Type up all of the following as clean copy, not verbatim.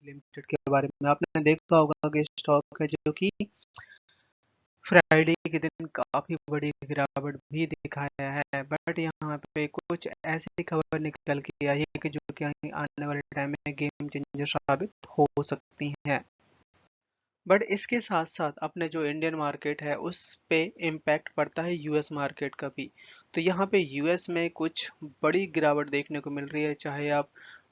Limited के बारे में आपने देखा होगा कि स्टॉक है जो कि फ्राइडे के दिन काफी बड़ी गिरावट भी दिखाया है, बट यहाँ पे कुछ ऐसी खबर निकल के आई है कि जो कि आने वाले टाइम में गेम चेंजर साबित हो सकती हैं। बट इसके साथ साथ अपने जो इंडियन मार्केट है उस पे इम्पैक्ट पड़ता है यूएस मार्केट का भी। तो यहाँ पे यूएस में कुछ बड़ी गिरावट देखने को मिल रही है, चाहे आप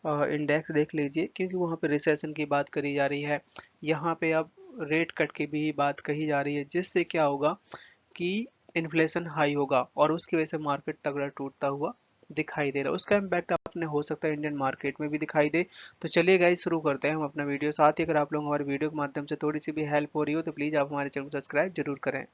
इंडेक्स देख लीजिए क्योंकि वहाँ पे रिसेशन की बात करी जा रही है। यहाँ पे अब रेट कट की भी बात कही जा रही है, जिससे क्या होगा कि इन्फ्लेशन हाई होगा और उसकी वजह से मार्केट तगड़ा टूटता हुआ दिखाई दे रहा है। उसका इम्पैक्ट अपने हो सकता है इंडियन मार्केट में भी दिखाई दे। तो चलिए गाइस शुरू करते हैं हम अपना वीडियो। साथ ही अगर आप लोग हमारे वीडियो के माध्यम से थोड़ी सी भी हेल्प हो रही हो तो प्लीज आप हमारे चैनल को सब्सक्राइब जरूर करें।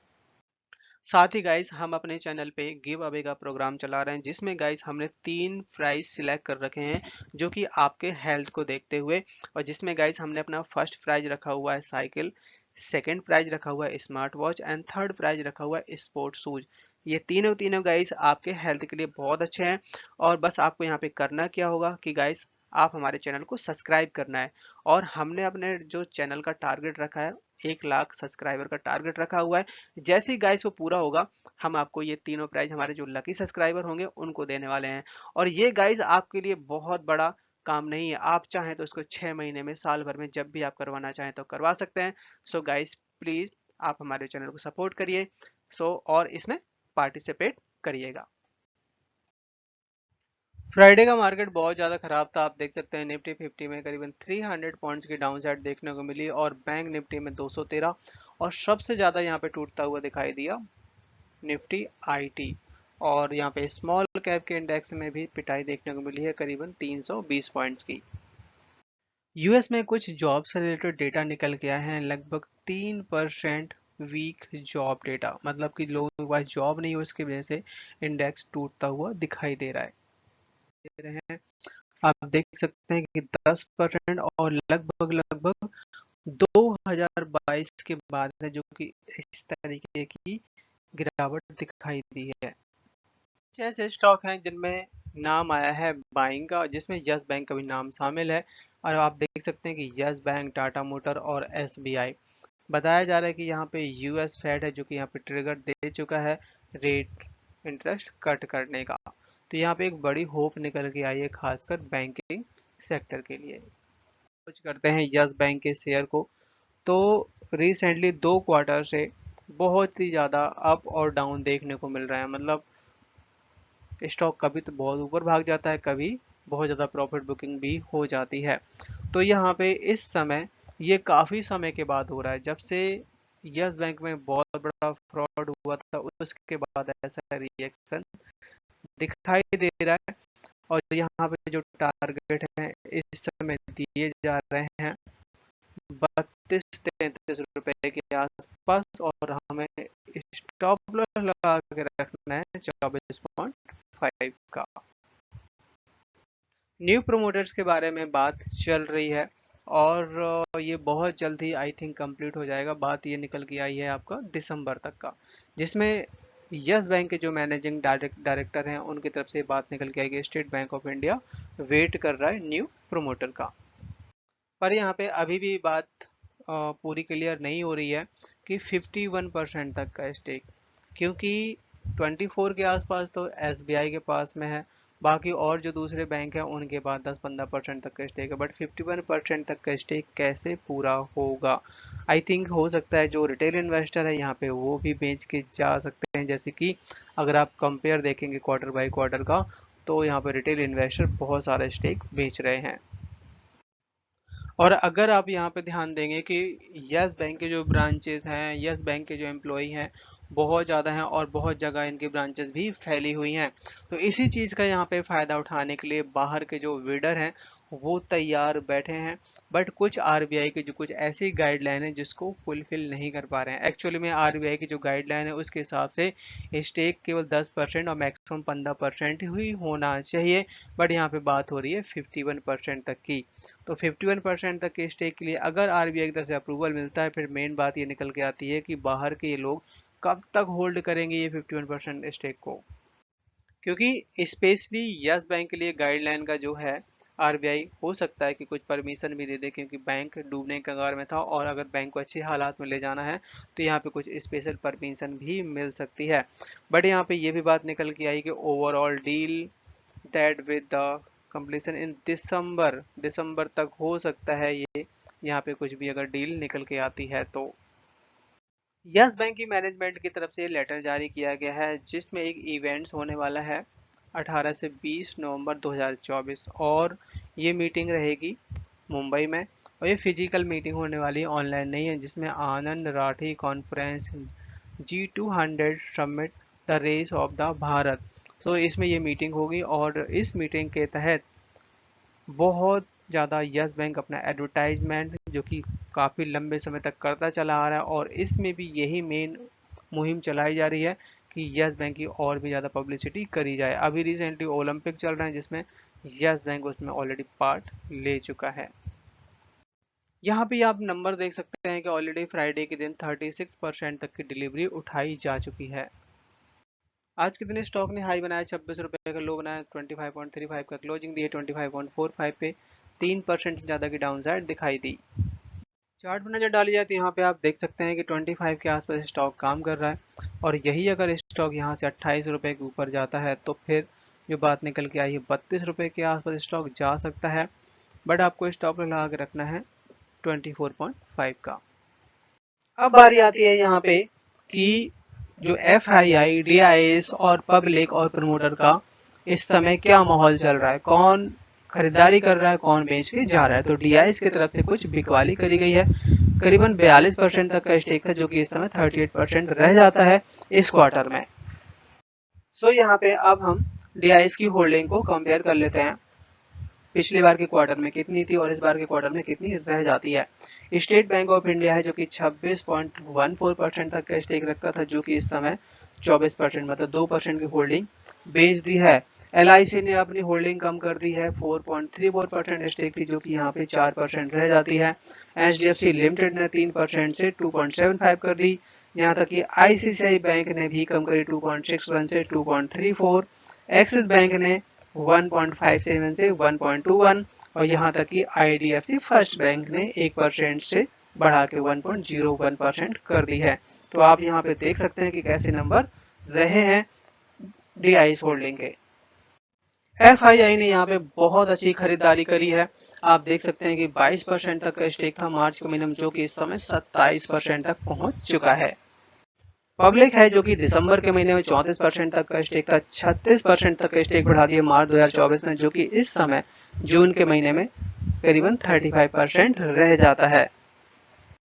साथ ही गाइस हम अपने चैनल पे गिव अवे का प्रोग्राम चला रहे हैं, जिसमें गाइस हमने 3 प्राइज सिलेक्ट कर रखे हैं जो कि आपके हेल्थ को देखते हुए, और जिसमें गाइस हमने अपना फर्स्ट प्राइज रखा हुआ है साइकिल, सेकंड प्राइज रखा हुआ है smart watch and third prize रखा हुआ है स्पोर्ट शूज। ये तीनों तीनों गाइस आपके हेल्थ के लिए बहुत अच्छे हैं। और बस आपको यहाँ पे करना क्या होगा कि गाइस आप हमारे चैनल को सब्सक्राइब करना है। और हमने अपने जो चैनल का टारगेट रखा है 1 लाख सब्सक्राइबर का टारगेट रखा हुआ है। जैसे ही गाइस वो पूरा होगा हम आपको ये तीनों प्राइज हमारे जो लकी सब्सक्राइबर होंगे उनको देने वाले हैं। और ये गाइस आपके लिए बहुत बड़ा काम नहीं है, आप चाहें तो इसको 6 महीने में, साल भर में जब भी आप करवाना चाहें तो करवा सकते हैं। सो गाइस प्लीज आप हमारे चैनल को सपोर्ट करिए। और इसमें पार्टिसिपेट करिएगा। फ्राइडे का मार्केट बहुत ज़्यादा खराब था। आप देख सकते हैं निफ्टी 50 में करीबन 300 पॉइंट्स की डाउन साइड देखने को मिली और बैंक निफ्टी में 213। और सबसे ज़्यादा यहाँ पे टूटता हुआ दिखाई दिया निफ्टी आईटी। और यहाँ पे स्मॉल कैप के इंडेक्स में भी पिटाई देखने को मिली है करीबन 320 पॉइंट्स की। यूएस में कुछ जॉब से रिलेटेड डेटा निकल के आए हैं, लगभग 3% वीक जॉब डेटा, मतलब कि लोगों के पास जॉब नहीं हो, इसकी वजह से इंडेक्स टूटता हुआ दिखाई दे रहा है। दे रहे हैं आप देख सकते हैं कि 10% और लगभग लगभग 2022 के बाद है जो कि इस तरीके की गिरावट दिखाई दी है। कुछ ऐसे स्टॉक हैं जिनमें नाम आया है बाइंग का, जिसमें यस बैंक का भी नाम शामिल है। और आप देख सकते हैं कि यस बैंक, टाटा मोटर और एसबीआई। बताया जा रहा है कि यहाँ पे यूएस फेड है जो कि यहाँ पे ट्रिगर दे चुका है रेट इंटरेस्ट कट करने का। तो यहाँ पे एक बड़ी होप निकल के आई है खासकर बैंकिंग सेक्टर के लिए। कुछ करते हैं यस बैंक के शेयर को, तो रिसेंटली 2 क्वार्टर से बहुत ही ज़्यादा अप और डाउन देखने को मिल रहा है। मतलब स्टॉक कभी तो बहुत ऊपर भाग जाता है, कभी बहुत ज़्यादा प्रॉफिट बुकिंग भी हो जाती है। तो यहाँ पे इस समय ये काफ़ी समय के बाद हो रहा है, जब से यस बैंक में बहुत बड़ा फ्रॉड हुआ था उसके बाद ऐसा रिएक्शन दिखाई दे रहा है। और यहाँ पे जो टारगेट है इस समय दिए जा रहे हैं 32-33 रुपए के आसपास, और हमें स्टॉप लॉस लगा के रखना है 24.5 का। न्यू प्रोमोटर्स के बारे में बात चल रही है और ये बहुत जल्द ही आई थिंक कंप्लीट हो जाएगा। बात ये निकल के आई है आपका दिसंबर तक का, जिसमें यस बैंक के जो मैनेजिंग डायरेक्टर हैं उनकी तरफ से बात निकल के आई कि State Bank of India wait कर रहा है न्यू प्रोमोटर का। पर यहाँ पे अभी भी बात पूरी क्लियर नहीं हो रही है कि 51% तक का स्टेक, क्योंकि 24 के आसपास तो एसबीआई के पास में है, बाकी और जो दूसरे बैंक हैं उनके पास 10-15% तक का स्टेक है। बट 51% तक का स्टेक कैसे पूरा होगा? आई थिंक हो सकता है जो रिटेल इन्वेस्टर है यहाँ पे वो भी बेच के जा सकते हैं। जैसे कि अगर आप कंपेयर देखेंगे क्वार्टर बाई क्वार्टर का, तो यहाँ पे रिटेल इन्वेस्टर बहुत सारे स्टेक बेच रहे हैं। और अगर आप यहाँ पे ध्यान देंगे कि यस बैंक के जो ब्रांचेस हैं, यस बैंक के जो एम्प्लॉय हैं बहुत ज़्यादा हैं और बहुत जगह इनकी ब्रांचेस भी फैली हुई हैं। तो इसी चीज़ का यहाँ पे फ़ायदा उठाने के लिए बाहर के जो वीडर हैं वो तैयार बैठे हैं। बट कुछ आरबीआई की जो कुछ ऐसी गाइडलाइन है जिसको फुलफिल नहीं कर पा रहे हैं। एक्चुअली में आरबीआई की जो गाइडलाइन है उसके हिसाब से स्टेक केवल 10% और मैक्सिमम 15% ही होना चाहिए। बट यहाँ पे बात हो रही है 51% तक की। तो 51% तक के स्टेक के लिए अगर आरबीआई की तरफ से अप्रूवल मिलता है, फिर मेन बात ये निकल के आती है कि बाहर के ये लोग कब तक होल्ड करेंगे ये 51% स्टेक को। क्योंकि स्पेशली यस बैंक के लिए गाइडलाइन का जो है आरबीआई हो सकता है कि कुछ परमिशन भी दे दे, क्योंकि बैंक डूबने के कगार में था और अगर बैंक को अच्छे हालात में ले जाना है तो यहाँ पे कुछ स्पेशल परमिशन भी मिल सकती है। बट यहाँ पे ये भी बात निकल के आई कि overall deal that with the completion in December तक हो सकता है ये, यहाँ पे कुछ भी अगर डील निकल के आती है तो। यस बैंक की मैनेजमेंट की तरफ से लेटर जारी किया गया है जिसमें एक इवेंट्स होने वाला है 18 से 20 नवंबर 2024, और ये मीटिंग रहेगी मुंबई में, और ये फिजिकल मीटिंग होने वाली है, ऑनलाइन नहीं है, जिसमें Anand Rathi conference G200 summit the race of the Bharat. तो इसमें ये मीटिंग होगी और इस मीटिंग के तहत बहुत ज़्यादा यस बैंक अपना एडवर्टाइजमेंट जो कि काफ़ी लंबे समय तक करता चला आ रहा है, और इसमें भी यही मेन मुहिम चलाई जा रही है कि यस बैंक की और भी ज़्यादा पब्लिसिटी करी जाए। अभी रिसेंटली ओलंपिक चल रहे हैं जिसमें यस बैंक उसमें ऑलरेडी पार्ट ले चुका है। यहाँ पे आप नंबर देख सकते हैं कि ऑलरेडी फ्राइडे के दिन 36% तक की डिलीवरी उठाई जा चुकी है। आज के दिन स्टॉक ने हाई बनाया 26 रुपए का, लो बनाया 25.35 का, क्लोजिंग दी है 25.45 पे, 3% से ज़्यादा की डाउन साइड दिखाई दी। चार्ट पर नजर डाली जाए तो यहाँ पे आप देख सकते हैं कि 25 के आसपास स्टॉक काम कर रहा है, और यही अगर स्टॉक यहाँ से 28 रुपए के ऊपर जाता है तो फिर जो बात निकल के आई है 32 रुपए के आसपास स्टॉक जा सकता है। बट आपको स्टॉप लगा के रखना है 24.5 का। अब बारी आती है यहाँ पे कि जो FII, DIS और पब्लिक और प्रमोटर का इस समय क्या माहौल चल रहा है, कौन खरीदारी कर रहा है, कौन बेच के जा रहा है। तो DIS की तरफ से कुछ बिकवाली करी गई है, करीबन 42% तक का स्टेक था जो कि इस समय 38% रह जाता है इस क्वार्टर में। सो यहाँ पे अब हम DIS की होल्डिंग को कंपेयर कर लेते हैं, पिछली बार के क्वार्टर में कितनी थी और इस बार के क्वार्टर में कितनी रह जाती है। स्टेट बैंक ऑफ इंडिया है जो कि 26.14% तक का स्टेक रखता था, जो कि इस समय 24% मतलब 2% की होल्डिंग बेच दी है। LIC ने अपनी होल्डिंग कम कर दी है, 4.34% स्टेक थी जो कि यहाँ पे 4% रह जाती है। HDFC लिमिटेड ने 3% से 2.75 कर दी। यहाँ तक कि ICICI बैंक ने भी कम करी 2.61 से 2.34। एक्सिस बैंक ने 1.57 से 1.21, और यहाँ तक कि IDFC फर्स्ट बैंक ने 1% से बढ़ा के 1.01% कर दी है। तो आप यहाँ पे देख सकते हैं कि कैसे नंबर रहे हैं DIS होल्डिंग के। FII ने यहाँ पे बहुत अच्छी खरीदारी करी है, आप देख सकते हैं कि 22% तक का स्टेक था मार्च के महीने में, जो कि इस समय 27% तक पहुंच चुका है। पब्लिक है जो कि दिसंबर के महीने में 34% तक का स्टेक था, 36% तक का स्टेक बढ़ा दिया मार्च 2024 में, जो कि इस समय जून के महीने में करीबन 35% रह जाता है।